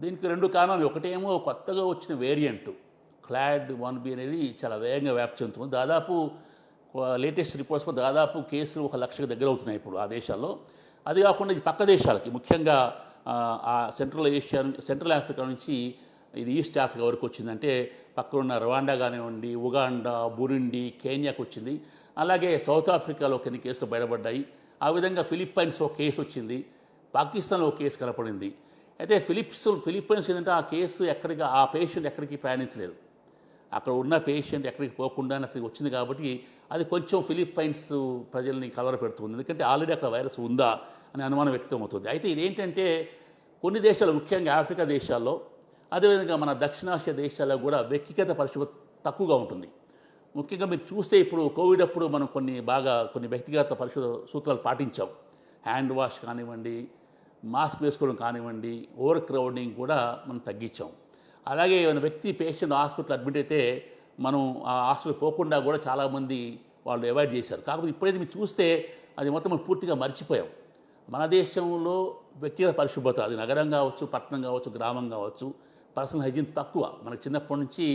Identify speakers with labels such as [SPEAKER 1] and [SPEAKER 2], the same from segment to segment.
[SPEAKER 1] దీనికి 2 కారణాలు. ఒకటేమో కొత్తగా వచ్చిన వేరియంట్ క్లాడ్ 1B అనేది చాలా వేగంగా వ్యాప్తి చెందుతుంది. దాదాపు లేటెస్ట్ రిపోర్ట్స్లో దాదాపు కేసులు 1,00,000 దగ్గర అవుతున్నాయి ఇప్పుడు ఆ దేశాల్లో. అది కాకుండా ఇది పక్క దేశాలకి, ముఖ్యంగా ఆ సెంట్రల్ ఆఫ్రికా నుంచి ఇది ఈస్ట్ ఆఫ్రికా వరకు వచ్చిందంటే పక్కనున్న రవాండా కానివ్వండి, ఉగాండా, బురుండి, కేన్యాకు వచ్చింది. అలాగే సౌత్ ఆఫ్రికాలో కొన్ని కేసులు బయటపడ్డాయి. ఆ విధంగా ఫిలిప్పైన్స్ ఒక కేసు వచ్చింది, పాకిస్తాన్లో ఒక కేసు కనపడింది. అయితే ఫిలిప్పైన్స్ ఏంటంటే ఆ కేసు ఎక్కడికి, ఆ పేషెంట్ ఎక్కడికి ప్రయాణించలేదు, అక్కడ ఉన్న పేషెంట్ ఎక్కడికి పోకుండా అసలు వచ్చింది. కాబట్టి అది కొంచెం ఫిలిప్పైన్స్ ప్రజల్ని కలవరపెడుతుంది, ఎందుకంటే ఆల్రెడీ అక్కడ వైరస్ ఉందా అనే అనుమానం వ్యక్తం అవుతుంది. అయితే ఇదేంటంటే కొన్ని దేశాలు, ముఖ్యంగా ఆఫ్రికా దేశాల్లో, అదేవిధంగా మన దక్షిణాసియా దేశాల్లో కూడా వ్యక్తిగత పరిశుభ్రత తక్కువగా ఉంటుంది. ముఖ్యంగా మీరు చూస్తే ఇప్పుడు కోవిడ్ అప్పుడు మనం కొన్ని వ్యక్తిగత పరిశుభ్ర సూత్రాలు పాటించాం. హ్యాండ్ వాష్ కానివ్వండి, మాస్క్ వేసుకోవడం కానివ్వండి, ఓవర్ క్రౌడింగ్ కూడా మనం తగ్గించాం. అలాగే ఏమైనా పేషెంట్ హాస్పిటల్ అడ్మిట్ అయితే మనం ఆ హాస్పిటల్ పోకుండా కూడా చాలామంది వాళ్ళు అవాయిడ్ చేశారు. కాకపోతే ఇప్పుడైతే మీరు చూస్తే అది మొత్తం మనం పూర్తిగా మర్చిపోయాం. మన దేశంలో వ్యక్తిగత పరిశుభ్రత, అది నగరం కావచ్చు, పట్టణం కావచ్చు, గ్రామం కావచ్చు, పర్సనల్ హైజీన్ తక్కువ. మనకు చిన్నప్పటి నుంచి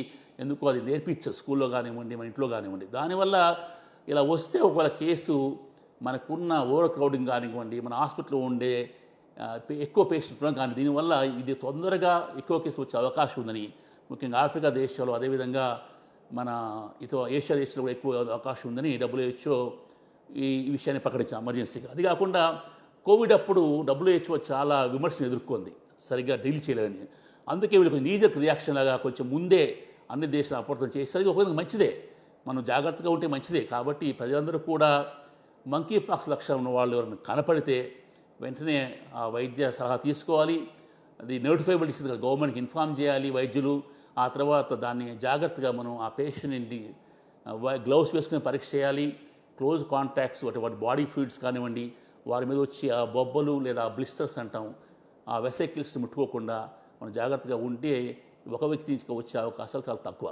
[SPEAKER 1] ఎందుకో అది నేర్పించారు, స్కూల్లో కానివ్వండి, మన ఇంట్లో కానివ్వండి. దానివల్ల ఇలా వస్తే ఒకవేళ కేసు మనకున్న ఓవర్ క్రౌడింగ్ కానివ్వండి, మన హాస్పిటల్లో ఉండే ఎక్కువ పేషెంట్స్ కానీ దీనివల్ల ఇది తొందరగా ఎక్కువ కేసులు వచ్చే అవకాశం ఉందని, ముఖ్యంగా ఆఫ్రికా దేశాలు, అదేవిధంగా మన ఏషియా దేశాల్లో కూడా ఎక్కువ అవకాశం ఉందని WHO ఈ విషయాన్ని ప్రకటించారు ఎమర్జెన్సీగా. అది కాకుండా కోవిడ్ అప్పుడు WHO చాలా విమర్శలు ఎదుర్కొంది, సరిగ్గా డీల్ చేయలేదని. అందుకే వీళ్ళు కొంచెం నీజర్ రియాక్షన్ లాగా కొంచెం ముందే అన్ని దేశాలు అప్రమత్తం చేస్తారు. ఇది ఒక విధంగా మంచిదే, మనం జాగ్రత్తగా ఉంటే మంచిదే. కాబట్టి ప్రజలందరూ కూడా మంకీ పాక్స్ లక్షణం ఉన్న వాళ్ళు ఎవరైనా కనపడితే వెంటనే ఆ వైద్య సలహా తీసుకోవాలి. అది నోటిఫైబుల్ డిసీజ్గా గవర్నమెంట్కి ఇన్ఫామ్ చేయాలి వైద్యులు. ఆ తర్వాత దాన్ని జాగ్రత్తగా మనం ఆ పేషెంట్ని గ్లౌస్ వేసుకుని పరీక్ష చేయాలి. క్లోజ్ కాంటాక్ట్స్, వాటి బాడీ ఫ్లూయిడ్స్ కానివ్వండి, వారి మీద వచ్చి ఆ బొబ్బలు లేదా బ్లిస్టర్స్ అంటాం, ఆ వెసైకిల్స్ని ముట్టుకోకుండా మనం జాగ్రత్తగా ఉంటే ఒక వ్యక్తి నుంచి వచ్చే అవకాశాలు చాలా తక్కువ.